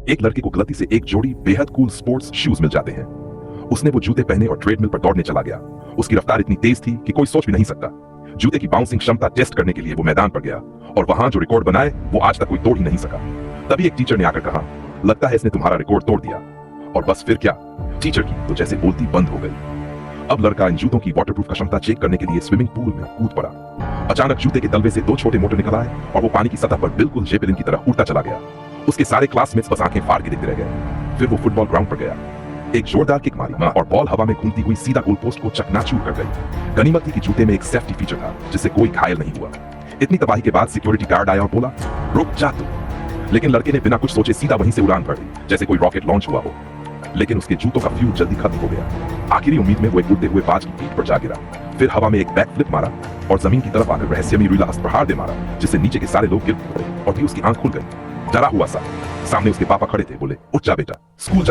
एक लड़के को गलती से एक जोड़ी बेहद कूल स्पोर्ट्स शूज मिल जाते हैं। उसने वो जूते पहने और ट्रेडमिल पर दौड़ने चला गया। उसकी रफ्तार इतनी तेज थी कि कोई सोच भी नहीं सकता। जूते की बाउंसिंग क्षमता टेस्ट करने के लिए वो मैदान पर गया और वहां जो रिकॉर्ड बनाए वो आज तक कोई तोड़ ही नहीं सका। तभी एक टीचर ने आकर कहा, लगता है इसने तुम्हारा रिकॉर्ड तोड़ दिया। और बस फिर क्या, टीचर की तो जैसे बोलती बंद हो गई। अब लड़का इन जूतों की वाटरप्रूफ क्षमता चेक करने के लिए स्विमिंग पूल में कूद पड़ा। अचानक जूते के तलवे से दो छोटे मोटर निकल आए और वो पानी की सतह पर बिल्कुल जेपेलिन की तरह उड़ता चला गया। उसके सारे क्लासमेट्स बस आंखें फाड़ के देखते रह गए। फिर वो फुटबॉल ग्राउंड पर गया, एक जोरदार किक मारी और बॉल हवा में घूमती हुई सीधा गोल पोस्ट को चकनाचूर कर गई। गनीमत थी कि जूते में एक सेफ्टी फीचर था जिससे कोई घायल नहीं हुआ। इतनी तबाही के बाद सिक्योरिटी गार्ड आया और बोला, रुक जा तू। लेकिन लड़के ने बिना कुछ सोचे सीधा वहीं से उड़ान भर दी जैसे कोई रॉकेट लॉन्च हुआ हो। लेकिन उसके जूतों का फ्यूल जल्दी खत्म हो गया। आखिरी उम्मीद में वो एक उड़ते हुए बाज की पीठ पर जा गिरा, फिर हवा में एक बैक फ्लिप मारा और जमीन की तरफ आकर रहस्यमयी रीलास्ट प्रहार दे मारा जिससे नीचे के सारे लोग गिर पड़े और भी उसकी आंख खुल गई। डरा हुआ सा सामने उसके पापा खड़े थे, बोले, उठ जा बेटा, स्कूल